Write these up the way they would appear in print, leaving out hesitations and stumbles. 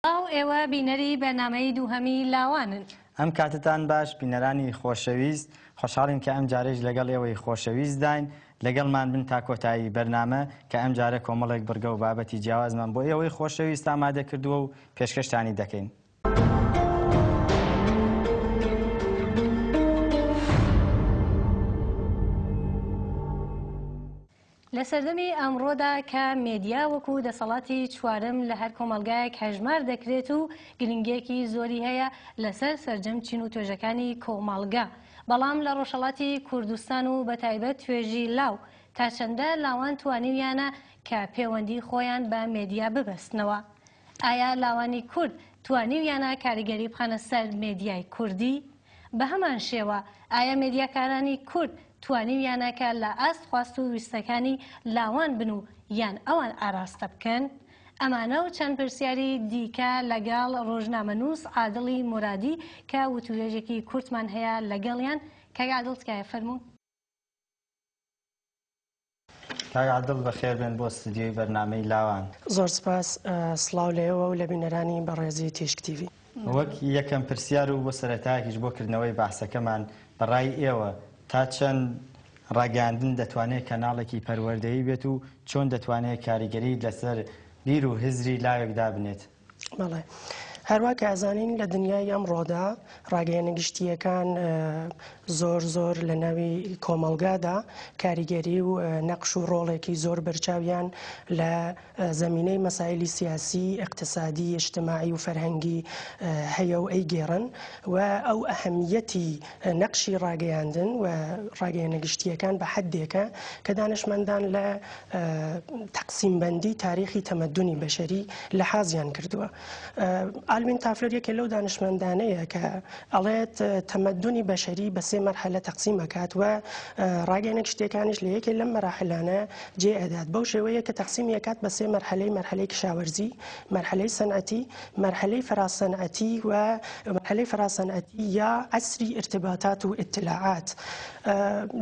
ئێوە بینەری بەرنامەی دووهەمی لاوانن. ئەم کاتتان باش بینەرانی خۆشەویست، خۆشحاڵین کە ئەم جارێژ لەگەڵ ئێوەی خۆشەویست داین، لەگەڵمان بن تا کۆتایی بەرنامە کە ئەم جارە کۆمەڵێک بڕگە و بابەتی جیاوازمان بۆ ئێوەی خۆشەویست ئامادە کردووە و پێشکەشتانی دەکەین. لە سەردەمی ئەمڕۆدا کە مێدیا وەکو دەسەڵاتی چوارم لە هەر کۆمەلگایەک هەژمار دەکرێت و گرنگێکی زۆری هەیە لەسەر سەرجەم چین و توێژەکانی کۆمەڵگا، بەڵام لە ڕۆژهەڵاتی کوردستان و بەتایبەت توێژی لاو تا چەندە لاوان توانیویانە کە پەیوەندی خۆیان بە مێدیا ببەستنەوە؟ ئایا لاوانی کورد توانیویانە کاریگەری بخەنە سەر مێدیای کوردی؟ بە هەمان شێوە ئایا مێدیاکارانی کورد توانیویانەکە لە ئاست خواست و ویستەکانی لاوان بن و یان ئەوان ئاراستە بکەن؟ ئەمانە و چەند پرسیاری دیکە لەگەڵ ڕۆژنامەنووس عادڵی مرادی کە وتوێژێکی کورتمان هەیە لەگەڵیان. کاک عادڵ تکایە فەرموون. کاک عادڵ بەخێر بێن بۆ ستودیۆی بەرنامەی لاوان. زۆر سپاس، سڵاو لێەوە و لە بینەرانی بەڕێزی تیشک تیڤی. وەک یەکەم پرسیار و بۆ سەرەتایەکیش بۆ کردنەوەی بەحسەکەمان بەڕای ئێوە تا چەند ڕاگەاندن دەتوانێت کەناڵێکی پەروەردەیی بێت و چۆن دەتوانێت کاریگەری لەسەر بیر و هزری لاوێکدا بنێت؟ بەڵێ، هەروە کە ئازانین لە دنیای ئەمڕۆدا ڕاگەیەنەگشتیەکان زۆر لە ناوی کۆمەڵگادا کاریگەری و نەقش و ڕۆڵێکی زۆر بەرچاویان لە زەمینەی مەسائلی سیاسی، اقتصادی، اجتماعی و فەرهەنگی هەیە و ئەیگێڕن و ئەو ئەهەمیەتی نەقشی ڕاگەیاندن و ڕاگەیەنەگشتیەکان بە حەدێکە کە دانشمەندان لە تەقسیمبەندی تاریخی تەمەدونی بەشەری لە حازیان کردووە. ئالوین تافلەر یەکێ لەو دانشمەندانەیە کە ئەڵێت تەمەدونی بەشەری بە سێ مەرحەلە تەقسیم ئەکات و ڕاگەیەنەگشتیەکانیش لە یەکێ لەم مەراحلانە جێ ئەدات بەو شێوەیە کە تەقسیمی ئەکات بە سێ مەرحەلەی کشاوەرزی، مەرحەلەی سەنعەتی، مەرحەلەی فەراسەنعەتی و مەرحەلەی فەراسەنعەتی یا عەسری ارتباطات و اطلاعات.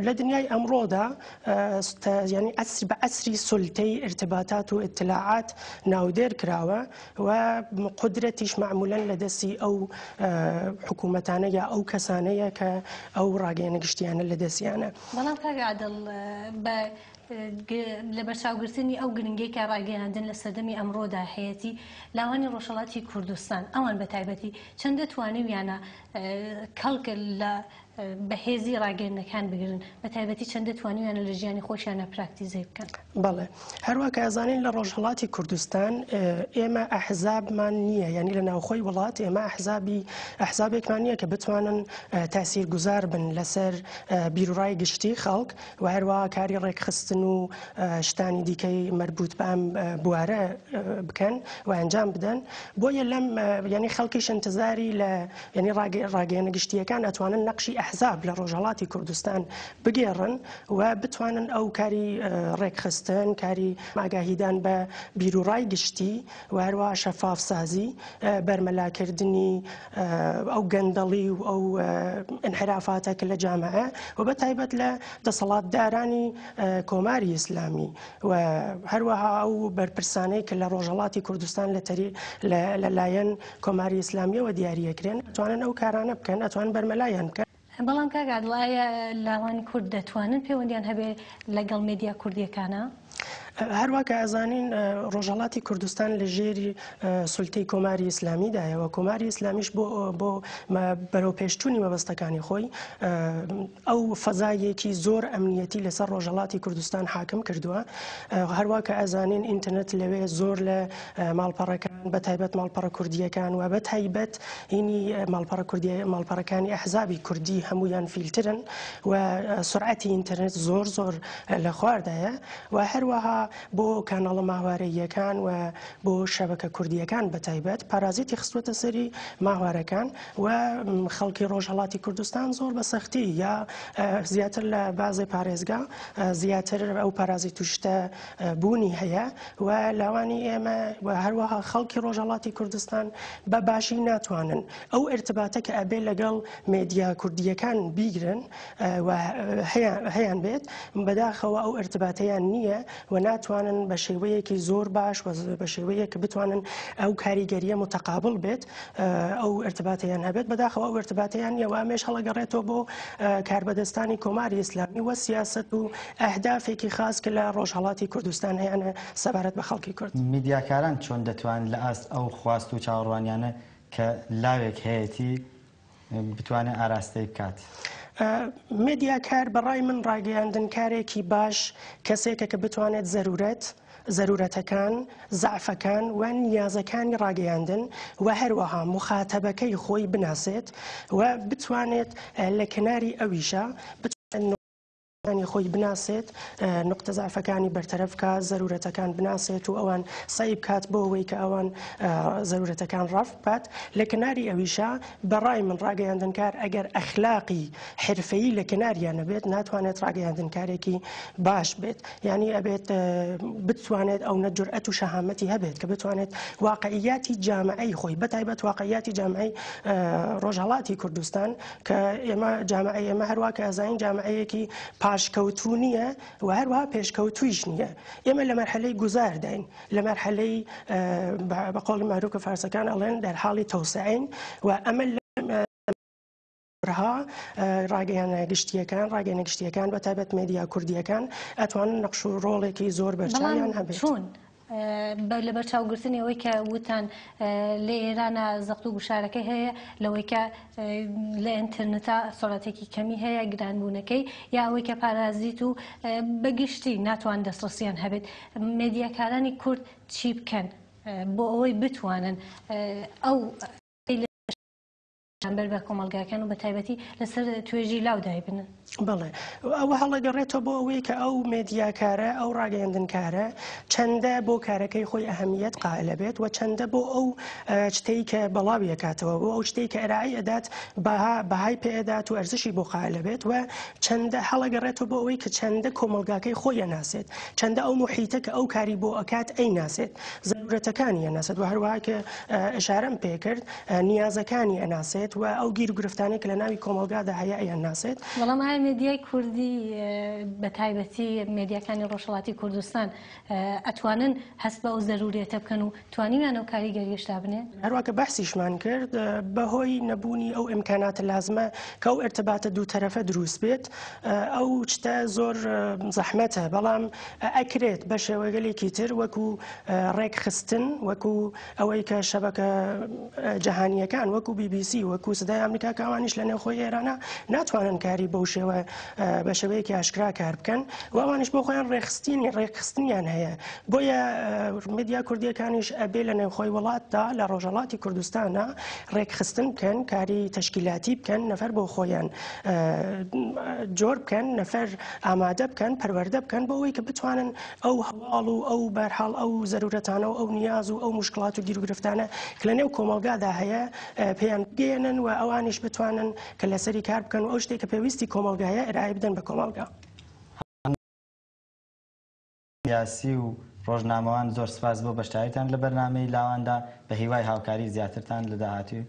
لە دنیای ئەمڕۆدا یعنی بە عەسری سولتەی ارتباطات و اطلاعات ناودێر کراوە و قدرەتیش معمولاً لە دەستی ئەو حکوومەتانە یا ئەو کەسانەیە کە ئەو ڕاگەیەنەگشتیانە لە دەستیانە. بەڵام کاک عادڵ لە بەرچاوگرتنی ئەو گرنگەی کە ڕاگەیاندن لە سەردەمی ئەمڕۆدا هەیەی لاوانی ڕۆژهەڵاتی کوردستان ئەوان بە تایبەتی چەندە توانیویانە کەڵکە لە بەهێزی ڕاگەیەنەکان بگرن، بە تایبەتی چەندە توانیویانە لە ژیانی خۆشیانە پراکتیزەی بکەن؟ بەڵێ، هەروە کە ئەزانین لە ڕۆژهەڵاتی کوردستان ئێمە ئەحزابمان نییە، یعنی لە ناوخۆی وڵات ئێمە ئەحزابێکمان نییە کە بتوانن تاسیرگوزار بن لەسەر بیرڕای گشتی خەڵک و هەروە کاری ڕێکخستن و شتانی دیکەی مربوط بە ئەم بوارە بکەن و ئەنجام بدەن. بۆیە لەم یعنی خەڵکیش انتزاری لە یعنی ڕاگەیەنەگشتیەکان ئەتوانن نەقشی ئەحزاب لە ڕۆژهەڵاتی کوردستان بگێڕن و بتوانن ئەو کاری ڕێکخستن، کاری ئاگاهیدان بە بیرڕای گشتی و هەروە شەفافسازی، بەرمەلاکردنی ئەو گەندەڵی و ئەو انحرافاتە کە لە جامعە و بەتایبەت لە دەسەڵاتدارانی کۆماری ئیسلامی و هەروەها ئەو بەرپرسانەی کە لە ڕۆژهەڵاتی کوردستان لەلایەن کۆماری ئیسلامیەوە دیاریەکرێن ئەتوانن ئەو کارانە بکەن، ئەتوانن بەرمەلایان بکەن. بەڵام کاک عادڵ ئایا لاوانی کورد دەتوانن پەیوەندیان هەبێ لەگەڵ مێدیا کوردیەکانە؟ هەروە کە ئەزانین ڕۆژهەڵاتی کوردستان لە ژێری سولتەی کۆماری ئیسلامیدایەوە، کۆماری ئیسلامیش بۆ بەرەو پێشچوونی مەبەستەکانی خۆی ئەو فەزایەکی زۆر ئەمنیەتی لەسەر ڕۆژهەڵاتی کوردستان حاکم کردووە. هەروە کە ئەزانین ئینتەرنێت لەوێ زۆر لە ماڵپەڕەکان بەتایبەت ماڵپەڕە کوردیەکان و بەتایبەت هینی ماڵپەڕەکانی ئەحزابی کوردی هەمویان فیلترن و سرعەتی ئینتەرنێت زۆر لە خواردایە و هەروەها بۆ کاناڵە ماهوارەیەکان و بۆ شەبەکە کوردیەکان بەتایبەت پارازیتی خستوەتە سەری ماهوارەکان و خەڵکی ڕۆژهەڵاتی کوردستان زۆر بە سەختی یا زیاتر لە بازی پارێزگا زیاتر ئەو پارازیت و شتە بوونی هەیە و لاوانی ئێمە و هەروەها خەڵکی ڕۆژهەڵاتی کوردستان بە باشی ناتوانن ئەو ارتباتە کە ئەبێ لەگەڵ مێدیا کوردیەکان بیگرن و هەیان بێت بەداخەوە ئەو ارتباتەیان نییە و ناتوانن بە شێوەیەکی زۆر باش بە شێوەیەک بتوانن ئەو کاریگەریە متقابل بێت ئەو ارتباطیان هەبێت بەداخەوە ئەو ارتباطیان ئێوامێش هەڵەگەڕێتەوە بۆ کاربەدەستانی کۆماری ئیسلامی و سیاست و ئەهدافێکی خاص کە لە ڕۆژهەڵاتی کوردستان هەیەە سەبارەت بە خەڵکی کورد. میدیاکاران چۆن دەتوان لە ئاست ئەو خواست و چاوەڕوانیانە کە لاوێک هەیەی بتوانێت ئاراستەی بکات؟ مێدیاکار بەڕای من ڕاگەیاندنکارێکی باش کەسێکە کە بتوانێت زەرورەتەکان، زعفەکان و نیازەکانی ڕاگەیاندن و هەروەها مخاتەبەکەی خۆی بناسێت و بتوانێت لە کناری ئەویشە خۆی بناسێت، نقطە زعفەکانی بەرتەرەفکە، زەرورەتەکان بناسێت و ئەوان سعی بکات بۆ ئەوەی کە ئەوان زەرورەتەکان ڕەف بکات. لە کناری ئەویشە بەڕای من ڕاگەیاندنکار ئەگەر ئەخلاقی حرفەیی لە کناریانە بێت ناتوانێت ڕاگەیاندنکارێکی باش بێت، یعنی ئەبێت بتوانێت ئەو نەجورئەت و شەهامەتی هەبێت کە بتوانێت واقعیاتی جامعەی خۆی بەتایبەت واقعیاتی جامعەی ڕۆژهەڵاتی کوردستان کە ئێمە هەروە کە ئەزانین جامعەیەکی پاشکەوتوو نییە و هەروەها پێشکەوتویش نییە. ئێمە لە مەرحلەی گوزارداین، لە مەرحلەی بە قۆڵی معروفە فارسەکان ئەڵێن دەرحاڵی تەوسعین و ئەمە ڕاگەیەنەگەشتیەکان بەتایبەت مێدیا کوردیەکان ئەتوانن نەقش و ڕۆڵێکی زۆر بەرچاویان هەبێت. لە بەرچاوگرتنی ئەوەی کە وتان لە ئێرانە زەخت و گوشارەکەی هەیە لەوەی کە لە ئینترنێتە سۆڵەتێکی کەمی هەیە گرانبوونەکەی یا ئەوەی کە پارازیت و بەگشتی ناتوان دەسترسیان هەبێت، مێدیاکارانی کورد چی بکەن بۆ ئەوەی بتوانن ئەو بەر بە کۆمەلگاکان و بە تایبەتی لەسەر توێژی لاودای بنن؟ بڵێ ئەوە هەڵەگەڕێتەوە بۆ ئەوەی کە ئەو مێدیاکارە ئەو ڕاگەیاندنکارە چەندە بۆ کارەکەی خۆی ئەهەمیەت قائلە بێت و چەندە بۆ ئەو شتەی کە بەڵاو یەکاتەوە بۆ ئەو شتەی کە ئێرایی ئەدات بەهای پێدات و ئەرزشی بۆ قائلە بێت و چەندە هەڵەگەڕێتەوە بۆ ئەوەی کە چەندە کۆمەلگاکەی خۆی ناسێت، چەندە ئەو محیتە کە ئەو کاری بۆ ئەکات ئەی ناسێت، زەرورەتەکانی ئەناسێت و هەروەها کە ئەشارەم پێکرد نیازەکانی ئەناسێت و ئەو گیر و گرفتانەی کە لە ناوی کۆمەلگادا هەیە ئەیان ناسێت. بەڵام ئایا مێدیای کوردی بە تایبەتی مێدیاکانی ڕۆژهەڵاتی کوردستان ئەتوانن هەست بە ئەو زەرورێتە بکەن و توانیان ئەو کاریگەریشتا بنێ؟ هەروە کە بەحسیشمان کرد بەهۆی نەبوونی ئەو ئیمکاناتە لازمە کە ئەو ارتباطە دوو تەرەفە دروست بێت ئەو شتە زۆر زەحمەتە، بەڵام ئەکرێت بە شێوەگەلێکی تر وەکو ڕێکخستن، وەکو ئەوەی کە شەبەکە جەهانیەکان وەکو BBC وەکو سدای ئەمریکا کاوانیش لە نێوخۆی ئێرانە ناتوانن کاری بەو شێوە بە شێوەیەکی ئاشکرا کار بکەن و ئەوانش بۆ خۆیان ڕێکخستنیان هەیە. بۆیە مێدیا کوردیەکانیش ئەبێ لە نێوخۆی وڵاتدا لە ڕۆژهەڵاتی کوردستانە ڕێکخستن بکەن، کاری تەشکیلاتی بکەن، نەفەر بۆ خۆیان جۆر بکەن، نەفەر ئامادە بکەن، پەروەردە بکەن بۆ ئەوەی کە بتوانن ئەو هەواڵ و ئەو بەرحاڵ ئەو زەرورەتانە و ئەو نیاز و ئەو مشکلات و گیر و گرفتانە کە لە نێو کۆمەلگادا هەیە پێیان بگەێنن و ئەوانیش بتوانن کە لەسەری کار بکەن و ئەو شتێک کە پێویستی کۆمەلگایە ئێرایی بدەن بە کۆمەلگا. یاسی و ڕۆژنامەوان زۆر سپاس بۆ بەشداریتان لە بەرنامەی لاواندا، بە هیوای هاوکاری زیاترتان لە داهاتوو.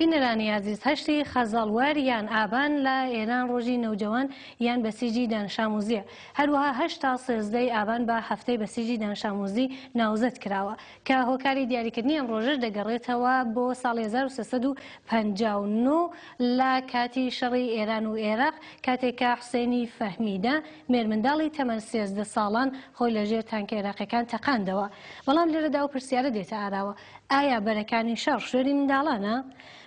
بینەرانی عزیز، هەشتی خەزاڵوەر یان ئابان لە ئێران ڕۆژی نەوجەوان یان بەسیجی دانشاموزیە. هەروەها 8 تا 13 ئابان بە هەفتەی بەسیجی دانشاموزی ناوزەت کراوە کە هۆکاری دیاریکردنی ئەم ڕۆژەش دەگەڕێتەوە بۆ ساڵی 1359 لە کاتی شەڕی ئێران و عێراق، کاتێککە حوسێنی فەهمیدە مێرمنداڵی تەمەن 13 ساڵان خۆی لەژێر تانکە عێراقیەکان تەقاندەوە. بەڵام لێرەدا و پرسیارە دێتە ئاراوە، ئایا بەرەکانی شەڕ شوێنی منداڵانە؟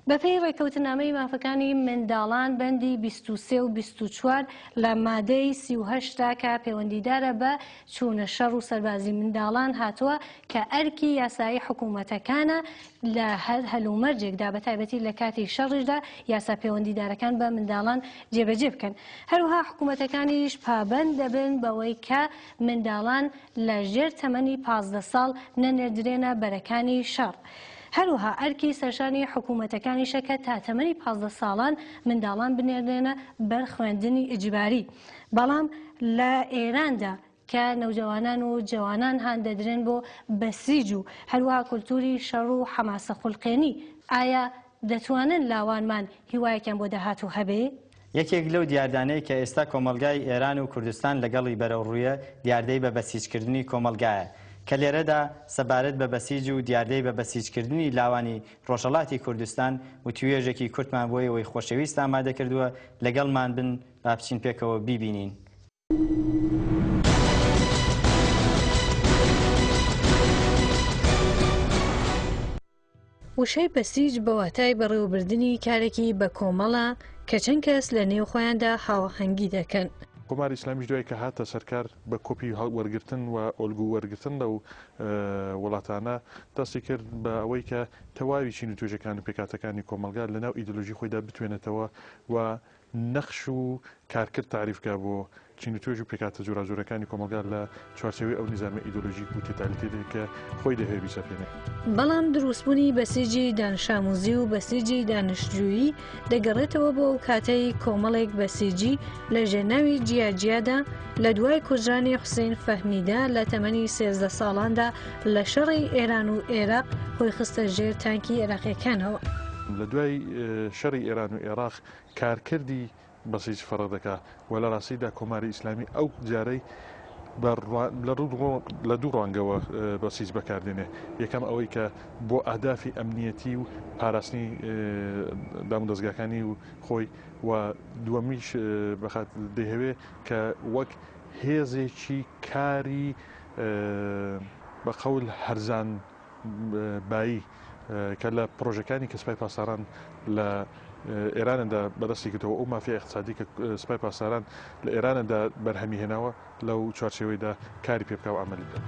بەپێی ڕێکەوتنامەی مافەکانی منداڵان بەندی 23 و 24 لە مادەی 38 کە پەیوەندیدارە بە چوونە شەڕ و سەربازی منداڵان هاتووە کە ئەرکی یاسایی حکوومەتەکانە لە هەر هەلومەرجێکدا بە تایبەتی لە کاتی شەڕیشدا یاسا پەیوەندیدارەکان بە منداڵان جێبەجێ بکەن. هەروها حکوومەتەکانیش پابەند دەبن بەوەی کە منداڵان لە ژێر تەمەنی 15 ساڵ نەنێردرێنە بەرەکانی شەڕ. هەروەها ئەرکی سەرشانی حکوومەتەکانیشە کە تا تەمەنی 15 ساڵان منداڵان بنێرێنە بەر خوێندنی ئیجباری. بەڵام لە ئێراندا کە نەوجەوانان و جوانان هاندەدرێن بۆ بەسیج و هەروەها کولتوری شەڕ و حەماسە خوڵقێنی، ئایا دەتوانن لاوانمان هیوایەکیان بۆ داهاتوو هەبێ؟ یەکێک لەو دیاردانەی کە ئێستا کۆمەلگای ئێران و کوردستان لەگەڵی بەرەوڕوویە دیاردەی بە بەسیجکردنی کۆمەلگایە کە لێرەدا سەبارەت بە بەسیج و دیاردەی بە بەسیجکردنی لاوانی ڕۆژهەڵاتی کوردستان و توێژێکی کورتمان بۆی ئەوەی خۆشەویست ئامادە کردووە لەگەڵمان بن با بچین پێکەوە بیبینین. وشەی بەسیج بە واتای بەڕێوەبردننی کارێکی بە کۆمەڵە کە چەند کەس لە نێو خۆیاندا هاوەهەنگی دەکەن. کۆماری ئیسلامیش دوای کە هاتە سەرکار بە کۆپی وەرگرتن و ئۆلگو وەرگرتن لەو وڵاتانە دەستی کرد بە ئەوەی کە تەواوی چین و توێژەکان و پێکاتەکانی کۆمەلگا لەناو ئیدۆلۆژی خۆیدا بتوێنێتەوە و نەخش و کارکرد تعریفکە بۆ چین و توێژ و پێکاتە جۆراجۆرەکانی کۆمەلگا لە چوارچێوەی ئەو نیزامە ئیدۆلۆژیک و تۆتالیتەیە کە خۆی دەهەیە بیسەپێنێ. بەڵام دروستبوونی بەسیجی دانشاموزی و بەسیجی دانیشتجویی دەگەڕێتەوە بۆ ئەو کاتەی کۆمەڵێک بەسیجی لە ژێرناوی جیاجیادا لە دوای کوژرانی حوسێن فەهمیدا لە تەمەنی 13 ساڵاندا لە شەڕی ئێران و عێراق خۆی خستە ژێر تانکی عێراقیەکانەوە. لە دوای شەڕی ئێران و عێراق کارکردی بەسیج فەڕە دەکا و لە ڕاستیدا کۆماری ئیسلامی ئەو جارەی لە دوو ڕوانگەوە بەسیج بەکاردێنێ. یەکەم ئەوەی کە بۆ ئاهدافی ئەمنیەتی و پاراستنی دام و دەستگاکانی و خۆی و دووەمیش دەیەوێت کە وەک هێزێکی کاری بە قەول هەرزان بایی کە لە پرۆژەکانی کە سوپای پاسداران لە ئێراندا بەدەستی کردەوە ئەو مافیا اقتصادی کە سوپای پاسداران لە ئێراندا بەرهەمی هێناوە لەو چوارچێوەیدا کاری پێ بکە و ئەمەلی بکە.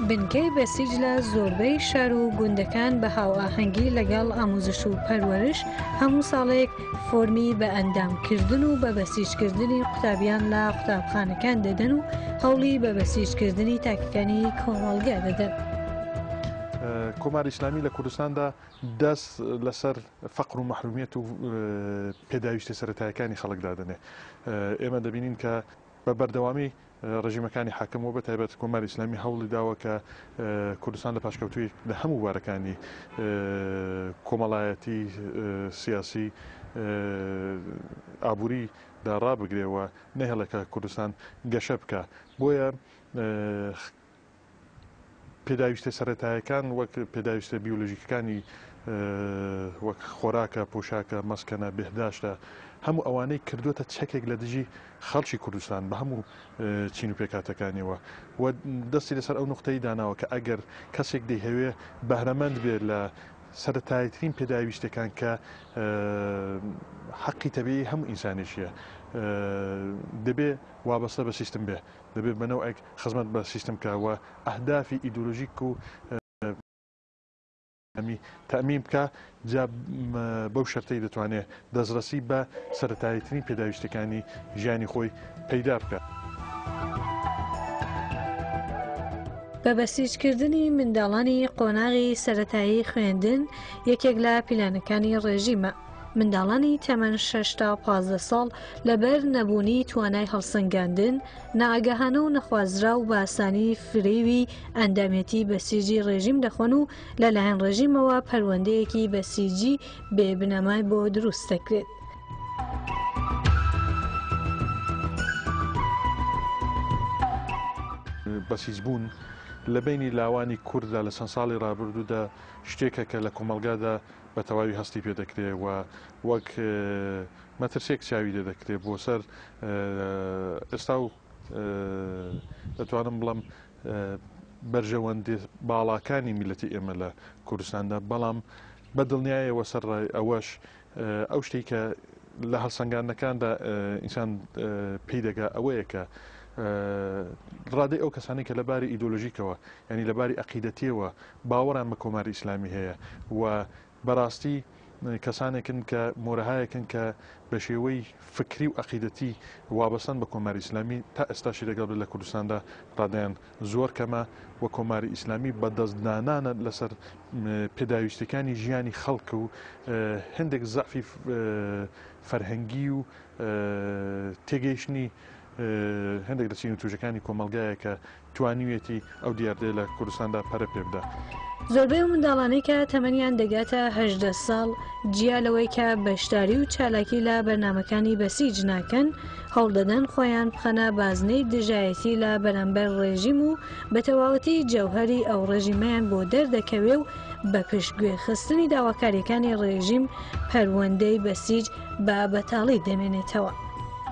بنکەی بەسیج لە زۆربەی شار و گوندەکان بە هاوئاهەنگی لەگەڵ ئاموزش و پەروەرش هەموو ساڵێک فۆرمی بە ئەندامکردن و بە بەسیجکردنی قوتابیان لە قوتابخانەکان دەدەن و هەوڵی بە بەسیجکردنی تاکەکانی کۆمەڵگا دەدەن. کۆماری ئیسلامی لە کوردستاندا دەست لەسەر فەقر و مەحرومیەت و پێداویستە سەرەتایەکانی خەڵکدا دەنێ. ئێمە دەبینین کە بە بەردەوامی ڕژیمەکانی حاکمەوە بە تایبەت کۆماری ئیسلامی هەوڵی داوە کە کوردستان لە پاشکەوتوی لە هەموو وارەکانی کۆمەڵایەتی سیاسی ئابووری ڕابگرێەوە نەهێڵێکە کوردستان گەشە بکە. بۆیە پێداویستە سەرەتایەکان وەک پێداویستە بیولۆژیکەکانی وەک خۆراکە، پۆشاکە، مەسکەنە، بێهداشتە، هەموو ئەوانەی کردوتە چەکێک لە دژی خەڵکی کوردستان بە هەموو چین و پێکاتەکانیەوە و دەستی لەسەر ئەو نقطەی داناوە کە ئەگەر کەسێک دەیهەوێ بەهرەمەند بێت لە سەرەتایترین پێداویستەکان کە حەقی تەبیعی هەموو ئینسانیشیە دەبێ وابەستە بە سیستم بێ، دەبێت بەنەوەیەک خزمەت بە سیستم کەوە ئەهدافی ئیدۆلۆژیک و تەمیم بکە جا بەو شەرتەی دەتوانێت دەستڕەسی بە سەرەتاییترین پێداویستەکانی ژیانی خۆی پەیدا بکە. بە بەسیجکردنی منداڵانی قۆناغی سەرەتایی خوێندن یەکێک لە پیلانەکانی ڕێژیمە. منداڵانی تەمەن 6 تا 15 ساڵ لەبەر نەبوونی توانای هەڵسەنگاندن، نائاگەهانە و نەخوازرا و باسانی فریوی ئەندامەتی بەسیجی ڕێژیم دەخۆن و لەلایەن ڕێژیمەوە پەروەندەیەکی بەسیجی بێبنەمای بۆ دروست دەکرێت. بەسیجبوون لە بینی لاوانی کووردا لە چەند ساڵی ڕابردوودا شتێکە کە لە کۆمەلگادا بە تەواوی هەستی پێ دەکرێت و وەک مەترسێک چاوی دەدەکرێت بۆ سەر ئێستا و دەتوانم بڵم بەرژەوەندی باڵاکانی میلەتی ئێمە لە کوردستاندا، بەڵام بە دڵنیایەوە سەر ئەوەش ئەو شتێک کە لە هەڵسەنگاندنەکاندا ئینسان پێی دەگا ئەوەیە کە ڕادەی ئەو کەسانی کە لەباری ئیدۆلۆژیکەوە ینی لەباری عەقیدەتیەوە باوەڕیان بە کۆماری ئیسلامی هەیە و بەڕاستی کەسانێکن کە مۆرەهایەکن کە بە شێوەی فکری و عەقیدەتی وابەستن بە کۆماری ئیسلامی تا ئێستاشی لەگەڵ لە کوردستاندا ڕادیان زۆر کەمە و کۆماری ئیسلامی بەدەستدانانە لەسەر پێداویستەکانی ژیانی خەڵک و هەندێک زەعفی فەرهەنگی و تێگەیشتنی هەندێک لە چین و تووژەکانی کۆمەلگایە کە توانیوێتی ئەو دیاردێ لە کوردستاندا پەرە پێ بدە. زۆربەی منداڵانەی کە تەمەنیان دەگاتە 18 ساڵ جیالەوەی کە بەشداری و چالاکی لە بەرنامەکانی بەسیج ناکەن هەوڵ دەدەن خۆیان بخەنە بازنەی دژایەتی لە بەرامبەر ڕێژیم و بە تەواوەتی جەوهەری ئەو ڕێژیمەیان بۆ دەردەکەوێ و بە پشتگوێ خستنی داواکاریەکانی ڕێژیم پەروەندەی بەسیج بە بەتاڵی دەمێنێتەوە.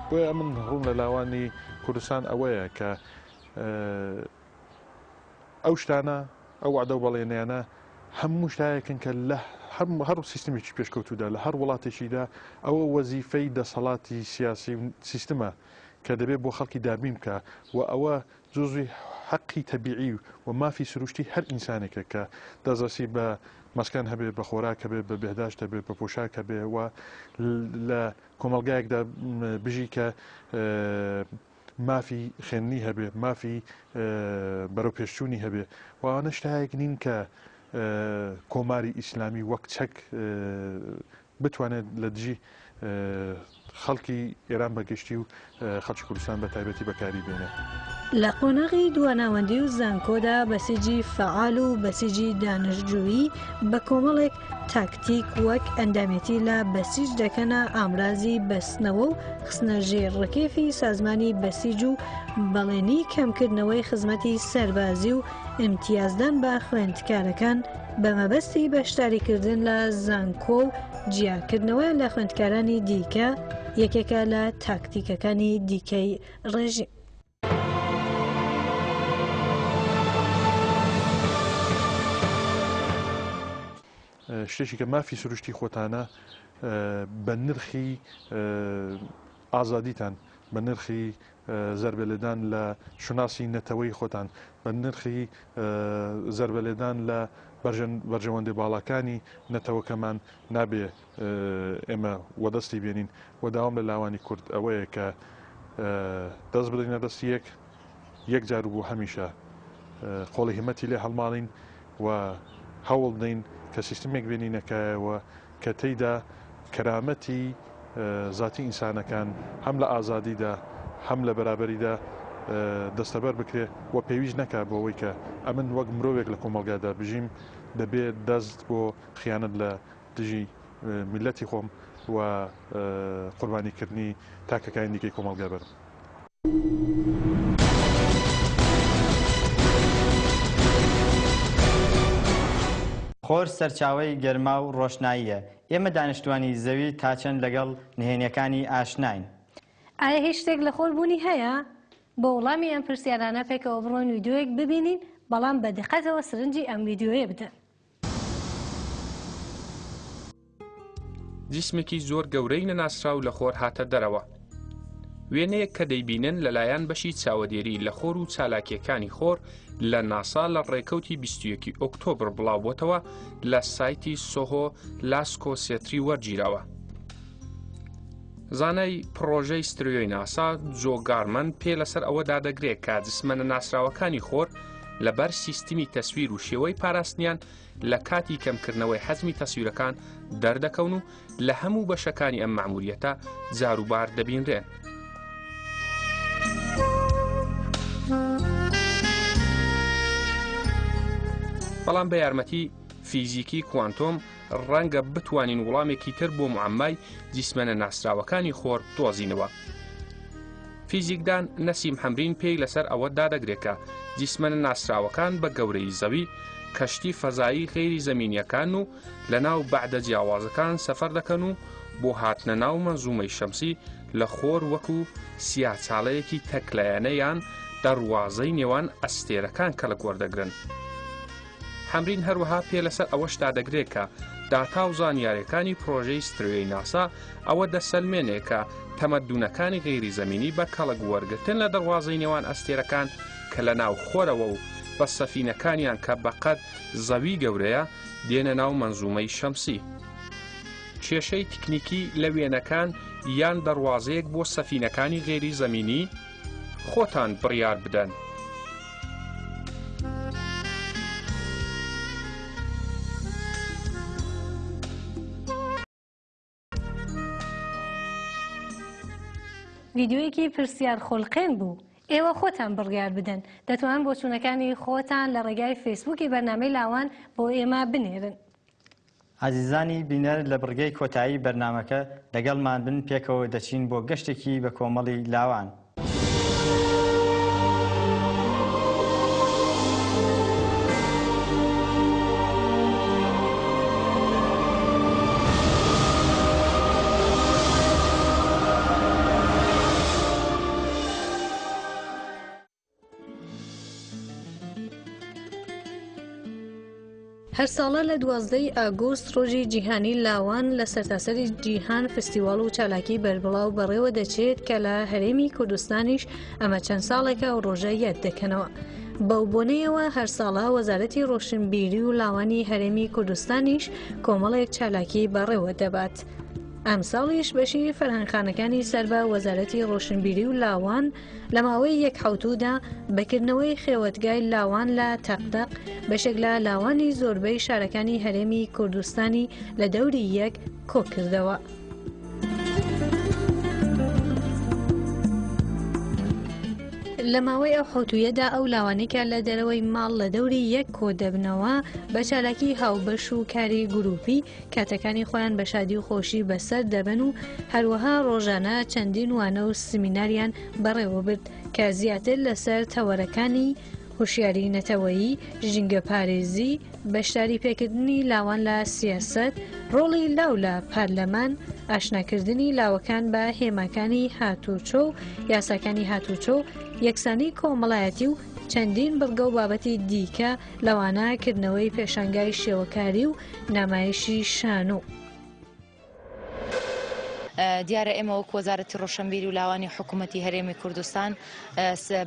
بۆیە من ڕوون لە لاوانی کوردستان ئەوەیە کە ئەو شتانە ئەو وعدە و بەڵێنیانە هەموو شتایەکن کە لە هەر سیستمێکی پێشکەوتوودا لە هەر وڵاتێکیدا ئەوە وەزیفەی دەسەڵاتی سیاسی سیستمە کە دەبێت بۆ خەڵکی دابین بکە و ئەوە جزوی حەقی تەبیعی و مافی سروشتی هەر ئینسانێکە کە دەسترسی بە مەسکن هەبێت بە خۆراک هەبێت بە بەهداشت هەبێت بە پۆشاک هەبێت و لە کۆمەلگایەکدا بژی کە مافی خوێندنی هەبێ مافی بەرەو پێشچوونی هەبێ وانە شتایەک نین کە کۆماری ئیسلامی وەک چەک بتوانێت لە دژی خەڵکی ئێران بەگشتی و خەڵکی کوردستان بە تایبەتی بەکاری بێنێت. لە قۆناغی دوواناوەندی و زانکۆدا بەسیجی فەعال و بەسیجی دانیشتجویی بە کۆمەڵێک تاکتیک وەک ئەندامەتی لە بەسیج دەکەنە ئامرازی بەستنەوە و خستنە ژێر ڕکێفی سازمانی بەسیج و بەڵێنی کەمکردنەوەی خزمەتی سەربازی و ئیمتیازدان بە خوێندکارەکان بە مەبەستی بەشداریکردن لە زانکۆ و جیاکردنەوە لە خوێندکارانی دیکە یەکێکە لە تاکتیکەکانی دیکەی ڕێژیم. شتێکی کە مافی سروشتی خۆتانە بە نرخی ئازادیتان بە نرخی زەربەلێدان لە شوناسی نەتەوەی خۆتان بە نرخی زەربەلێدان لە بەرژەوەندی باڵەکانی نەتەوەکەمان نابێ ئێمە وەدەستی بێنین و داوام لە لاوانی کورد ئەوەیە کە دەست بدەینە دەستی یەک جار بوو هەمیشە قۆڵی هیمەتی لێ هەڵماڵین و هەوڵ دەین کە سیستمێک بێنینەکەیەوە کە تێیدا کەرامەتی ذاتی ئینسانەکان هەم لە ئازادیدا هەم لە بەرابەریدا دەستەبەر بکرێ و پێویست نەکات بۆ ئەوەی کە ئەمن وەک مرۆڤێک لە کۆمەلگادا بژیم دەبێت دەست بۆ خیانەت لە دژی میلەتی خۆم و قوربانیکردنی تاکەکانی دیکەی کۆمەلگا بەرم. خۆر سەرچاوەی گەرما و ڕۆشناییە. ئێمە دانیشتوانی زەوی تا چەند لەگەڵ نهێنیەکانی ئاشناین. ئایا هیچ شتێک لە خۆربوونی هەیە؟ بە وەڵامی ئەم پرسیارانە پێکەوە بڕۆین ویدیۆیەک ببینین بەڵام بە دقەتەوە سرنجی ئەم ویدیۆیە بدەن. جسمێکی زۆر گەورەی نەناسراو لە خۆر هاتە دەرەوە. وێنەیەک کە دەیبینن لەلایەن بەشی چاوەدێری لە خۆر و چالاکیەکانی خۆر لە ناسا لە ڕێکەوتی 21 ئۆکتۆبر بڵاوبووتەوە لە سایتی سۆهۆ لاسکۆسێتری وەرگیراوە. زانای پرۆژەی سترۆیۆی ناسا جۆ گارمەن پێ لەسەر ئەوە دادەگرێت کە جسمەنە ناسراوەکانی خۆر لەبەر سیستمی تەسویر و شێوەی پاراستنیان لە کاتی کەمکردنەوەی حەزمی تەسویرەکان دەردەکەون و لە هەموو بەشەکانی ئەم مەعموریەتە جاروبار دەبینرێن. بەڵام بە یارمەتی فیزیکی کوانتۆم ڕەنگە بتوانین وەڵامێکی تر بۆ معەمای جسمەنە ناسراوەکانی خۆر دۆزینەوە. فیزیکدان نەسیم حەمرین پێی لەسەر ئەوە دادەگرێکە جسمەنە ناسراوەکان بە گەورەی زەوی کەشتی فەزایی غێری زەمینیەکان و لە ناو بەعدە جیاوازەکان سەفەر دەکەن و بۆ هاتنە ناو مەنزومەی شەمسی لە خۆر وەکو سیاچاڵەیەکی تەکلایەنەیان دەڕوازەی نێوان ئەستێرەکان کە لە گۆردەگرن. حەمرین هەروەها پێ لەسەر ئەوەشدا دەگرێت کە داتا و زانیاریەکانی پرۆژەی سترۆیۆی ناسا ئەوە دەسەلمێنێت کە تەمەدونەکانی غێری زەمینی بە کەڵک وەرگرتن لە دەڕوازەی نێوان ئەستێرەکان کە لە ناو خۆرەوە و بە سەفینەکانیان کە بەقەد زەوی گەورەیە دێنە ناو مەنزومەی شەمسی. کێشەی تکنیکی لە وێنەکان یان دەڕوازەیەک بۆ سەفینەکانی غێری زەمینی خۆتان بڕیار بدەن. ڤیدیۆیەکی پرسیار خۆڵقێن بوو. ئێوە خۆتان بڕیار بدەن، دەتوانن بۆ چوونەکانی خۆتان لە ڕێگای فیسبووکی بەرنامەی لاوان بۆ ئێمە بنێرن. عزیزانی بینەر لە بڕگەی کۆتایی بەرنامەکە لەگەڵمان بن، پێکەوە دەچین بۆ گەشتێکی بە کۆمەڵی لاوان. هەر ساڵە لە 12 ئاگۆست ڕۆژی جیهانی لاوان لە سەرتاسەری جیهان فستیواڵ و چالاکی بەربڵاو بەڕێوە دەچێت کە لە هەرێمی کوردستانیش ئەمە چەند ساڵێکە ئەو ڕۆژە یاد دەکەنەوە. بەو بۆنەیەوە هەر ساڵە وەزارەتی ڕۆشنبیری و لاوانی هەرێمی کوردستانیش کۆمەڵێک چالاکی بەڕێوە دەبات. ئەم ساڵیش بەشی فەرهەنگخانەکانی سەر بە وەزارەتی ڕۆشنبیری و لاوان لە ماوەی یەک حوتوودا بەکردنەوەی خێوەتگای لاوان لە تەقدەق بەشێک لە لاوانی زۆربەی شارەکانی هەرێمی کوردستانی لە دەوری یەک کۆ کردەوە. لە ماوەی ئەو حوتویەدا ئەو لاوانێکە لە دەرەوەی ماڵ لە دەوری یەک کۆ دەبنەوە بە چالاکی هاوبەش و کاری گروپی کاتەکانی خۆیان بە شادی و خۆشی بەسەر دەبن و هەروەها ڕۆژانە چەندین وانە و سمیناریان بەڕێوە برد کە زیاتر لەسەر تەوەرەکانی هوشیاری نەتەوەیی، ژینگە پارێزی، بەشداری پێکردنی لاوان لە سیاسەت، ڕۆڵی لاو لە پارلەمان، ئاشناکردنی لاوەکان بە هێماکانی هاتوچۆ و یاساکانی هاتوچۆ، یەکسانی کۆمەڵایەتی و چەندین بڵگە و بابەتی دیکە لەوانەکردنەوەی پێشانگای شێوەکاری و نامایشی شانۆ. دیارە ئێمە وەک وەزارەتی ڕۆشنبیری و لاوانی حکوومەتی هەرێمی کوردستان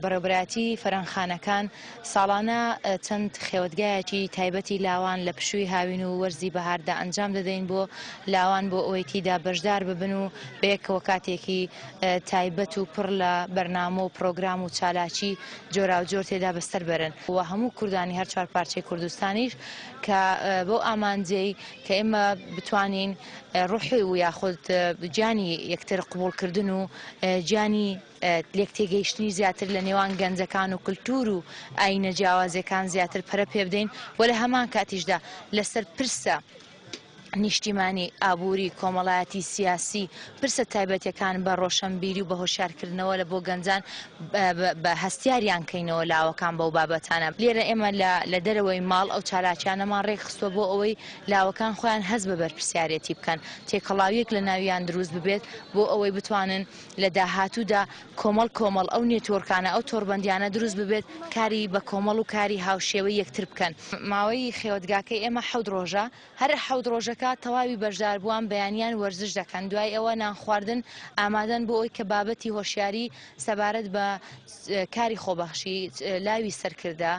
بەڕێوەبەرایەتی فەرهەنگخانەکان ساڵانە چەند خێوەتگایەکی تایبەتی لاوان لە پشووی هاوین و وەرزی بەهاردا ئەنجام دەدەین بۆ لاوان بۆ ئەوەی تیدا بەشدار ببن و بەیەکەوە کاتێکی تایبەت و پڕ لە بەرنامە و پرۆگرام و چالاکی جۆراوجۆر تێدا بەستەر بەرن و هەموو کوردانی هەر چوار پارچەی کوردستانیش کە بۆ ئامانجەی کە ئێمە بتوانین ڕوحی و یاخود گیانی یەکتر قبولکردن و گیانی لێک تێگەیشتنی زیاتر لە نێوان گەنجەکان و کللتور و ئاینە جیاوازەکان زیاتر پەرە پێ بدەین و لە هەمان کاتیشدا لەسەر پرسە نیشتیمانی ئابووری کۆمەڵایەتی سیاسی پرسە تایبەتەکان بە ڕۆشنبیری و بە هۆشیارکردنەوە لە بۆ گەنجان بە هەستیاریان کەینەوە لاوەکان بەو بابەتانە. لێرە ئێمە لە دەرەوەی ماڵ ئەو چالاکیانەمان ڕێکخستووە بۆ ئەوەی لاوەکان خۆیان هەست بە بەرپرسیارەتی بکەن، تێکەڵاویەک لە ناویان دروست ببێت بۆ ئەوەی بتوانن لە داهاتوودا کۆمەڵ ئەو نێتۆرکانە ئەو تۆربەندیانە دروست ببێت کاری بە کۆمەڵ و کاری هاوشێوەی یەکتر بکەن. ماوەی خێوەتگاکەی ئێمە 7 ڕۆژە، هەر 7 ڕۆژەکە تەواوی بەشدار بووان بەیانیان وەرزش دەکەن، دوای ئەوە نان خواردن ئامادەن بۆ ئەوی کە بابەتی هۆشیاری سەبارەت بە کاری خۆبەخشی لاوی سەرکردا،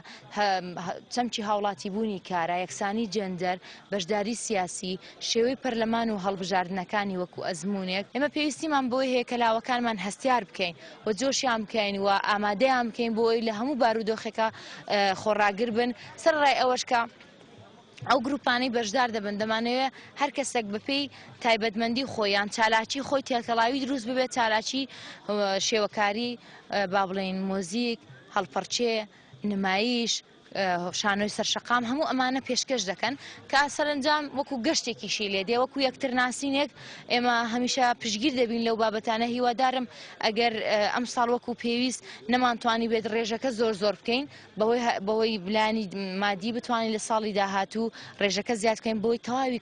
چەمکی هاوڵاتی بوونی کارە، یەکسانی جەندەر، بەشداری سیاسی، شێوەی پەرلەمان و هەڵبژاردنەکانی وەکو ئەزمونێک ئێمە پێویستیمان بۆی هەیە کە لاوەکانمان هەستیار بکەین و جۆشیان بکەین و ئامادەیان بکەین بۆ ئەوی لە هەموو بارودۆخێکە خۆڕاگر بن. سەر ڕای ئەوەشکە ئەو گروپانەی بەشدار دەبن دەمانەوێت هەر کەسێک بەپێی تایبەتمەندی خۆیان چالاکی خۆی تێکەڵاوی دروست ببێت، چالاکی شێوەکاری با بڵێن مۆزیک، هەڵپەرچێ، نمایش، شانۆی سەرشەقام هەموو ئەمانە پێشکەش دەکەن کە سەرنجام وەکو گەشتێکیشی لێدێ وەکو یەکتر ناسینێک ئێمە هەمیشە پشگیر دەبین لەو بابەتانە. هیوادارم ئەگەر ئەم ساڵ وەکو پێویست نەمانتوانی بێت ڕێژەکە زۆر بکەین بەهۆی بلانی مادی بتوانین لە ساڵی داهاتوو ڕێژەکە زیاد بکەین بۆی تەواوی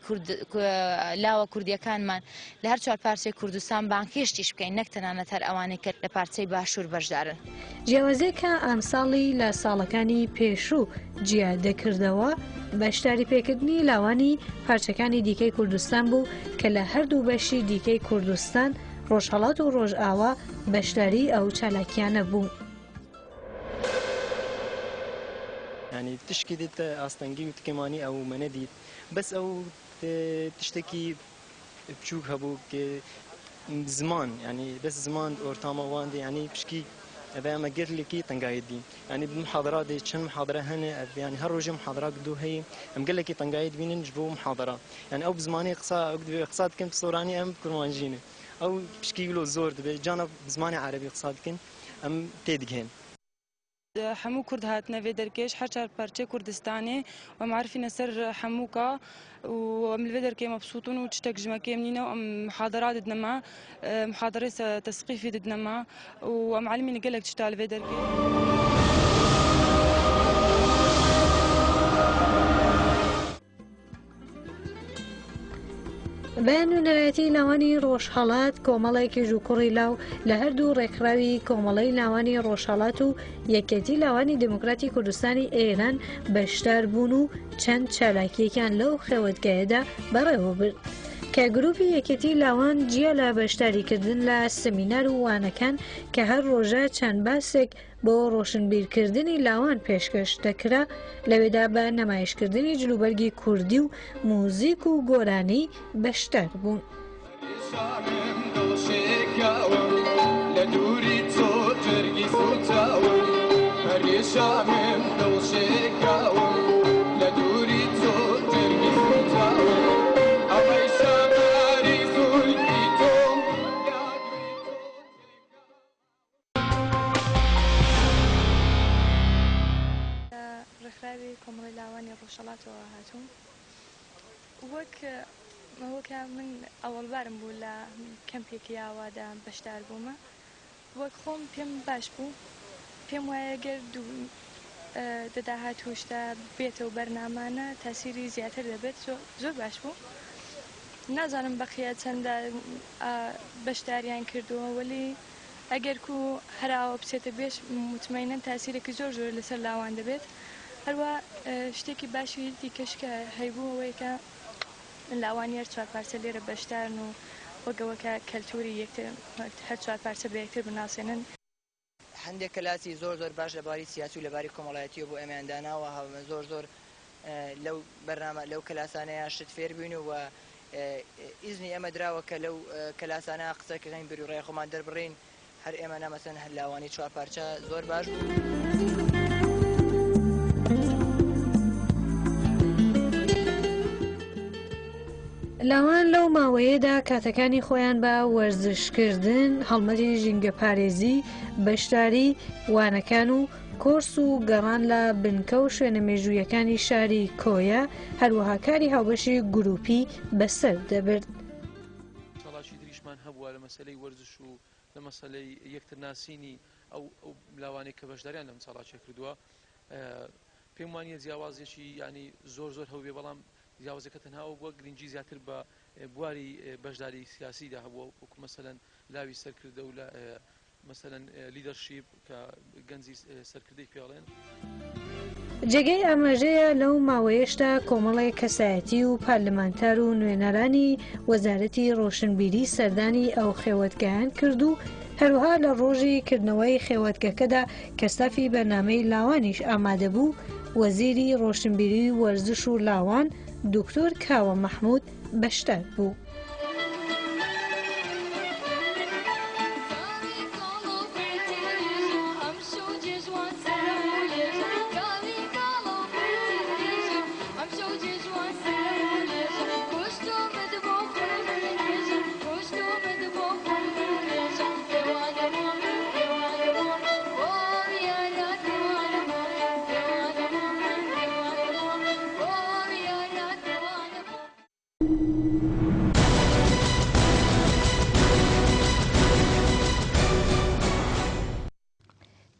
لاوە کوردیەکانمان لە هەر چوار پارچەی کوردستان بانکێشتیش بکەین، نەک تەنانەت هەر ئەوانەی کە لە پارچەی باشوور بەشدارن. جیاوازێکە ئەمساڵی لە ساڵەکانی پێشوو جیا دەکردەوە بەشداری پێکردنی لاوانی پارچەکانی دیکەی کوردستان بوو کە لە هەردوو بەشی دیکەی کوردستان ڕۆژهەڵات و ڕۆژئاوا بەشداری ئەو چالاکیانە بوو. ینی تشکی دیت ئاستەنگی و تکەمانی ئەو منە دیت بەس ئەو تشتێکی بچوک هەبوو زمان ینی بەس زمان ئۆرتامەوان ینی پشکی ئەبێ ئەمە گەرلێکی تەنگایی دی ینی محاضرات دی چەند محاضرە هەنێ ینی هەر ڕۆژێ محاضرات دو هەیە ئەم گەلێکی تەنگایی بینن بۆ محاضرە ینی ئەو بزمانی قسا دکەن سۆرانی ئەم کورمانژینە ئەو پشکی ولۆ زۆر دەبێت جانە بزمانی عەربی قسا دکەن ئەم تێدگهێن هەموو کورد هاتنە وێ دەرکێش هەر چار پارچەی کوردستانێ و معرفینە سەر هەمووکە و ئەم لەوێ دەرکێ مەبسووتون و تشتێک ژمەکێم نینە و ئەم محاضرات ددنەما محاضرەی تەسقیفی ددنەما و ئەم عەلمینە گەلێک تشتا لەوێ دەرکێ بەیان نوێنەرەتی ناوانی ڕۆژهەڵات کۆمەڵێکی ژووکوڕی لاو لە هەردوو ڕێکخراوی کۆمەڵەی ناوانی ڕۆژهەڵات و یەکێتی لاوانی دموکراتی کوردستانی ئێران بەشدار بوون و چەند چالاکیەکان لەو خێوەتگایەدا بەڕێوە برد کە گروپی یەکێتی لاوان جیا لە بەشداریکردن لە سەمینار و وانەکان کە هەر ڕۆژە چەند باسێک بۆ ڕۆشنبیرکردنی لاوان پێشکەش دەکرا لەوێدا بە نەمایشکردنی جلوبەرگی کوردی و موزیک و گۆرانی بەشدار بوون. ڕێکخراوی کۆمەڵی لاوانی ڕۆژهەڵاتەوە هاتووم وەکە من ئەوەڵبارم بوو لە کەمپێکی ئاوادا بەشدار بوومە وەک خۆم پێم باش بوو پێم وایە گەر دەداهاتوشتا بێتەوە بەرنامانە تاسیری زیاتر دەبێت زۆر باش بوو نازانم بەقیە چەندە بەشداریان کردووە وەلی ئەگەر کو هەراوە بچێتە بێش متمەینەن تاسیرێکی زۆر زۆر لەسەر لاوان دەبێت هەروە شتێکی باشی دیکەش کە هەیبوو ئەوەیە کە لاوانی هەر چوار پارچە لێرە بەشدارن و وەگەوەکە کەلتوری یەکتر هەر چوار پارچە بە یەکتر بناسێنن هەندێک کەلاسی زۆر زۆر باش لەباری سیاسی و لەباری کۆمەڵایەتیە بۆ ئەمیانداناوە زۆر زۆر لەو بەرنامە لەو کەلاسانەیە شت فێر بووین و ئیزنی ئەمە دراوە کە لەو کەلاسانە قسەکەین بری و ڕێی خۆمان دەربڕین هەر ئێمە نامەسەن هەر لاوانی چوار پارچە زۆر باش بوو. لاوان لەو ماوەیەدا کاتەکانی خۆیان بە وەرزشکردن هەڵمەتی ژینگە پارێزی بەشداری وانەکان و کۆرس و گەڕان لە بنکە و شوێنە مێژوویەکانی شاری کۆیە هەروەها کاری هاوبەشی گروپی بەسەر دەبرد. چاڵاشی دریشمان هەبووە لە مەسەلەی وەرزش و لە مەسەلەی یەکتر ناسینی ئەو لاوانێک کە بەشداریان لەم چاڵاچێ کردووە پێم وانیە جیاوازێکی ینی زۆر زۆر هەوێ بەڵام جیاوازەکە تەنها بووە گرنگی زیاتر بە بواری بەشداری سیاسیدا هەبووە وەکو مەسەلەن لاوی سەرکردە و مەسەلەن لیدەرشیپ کە گەنجی سەرکردەی پێڵێن. جێگەی ئاماژەیە لەو ماوەیەشدا کۆمەڵی کەسایەتی و پارلەمانتار و نوێنەرانی وەزارەتی ڕۆشنبیری سەردانی ئەو خێوەتگایان کرد و هەروها لە ڕۆژی کردنەوەی خێوەتگەکەدا کە سەفی بەرنامەی لاوانیش ئامادە بوو وەزیری ڕۆشنبیری وەرزش و لاوان دکتۆر کاوە مەحموود بەشدار بوو.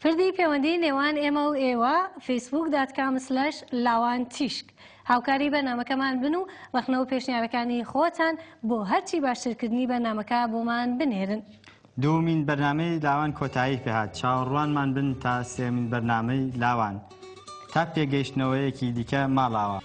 فردی پەیوەندی نێوان ئێمە و ئێوە facebook.com/لاوانتیشک هاوکاری بەرنامەکەمان بن و ڕخنەوە پێشنیارەکانی خۆتان بۆ هەرچی باشترکردنی بەرنامەکە بۆمان بنێرن. دوومین بەرنامەی لاوان کۆتایی پێهات چاوەڕوانمان بن تا سێمین بەرنامەی لاوان تا پێگەیشتنەوەیەکی دیکە ماڵاوە.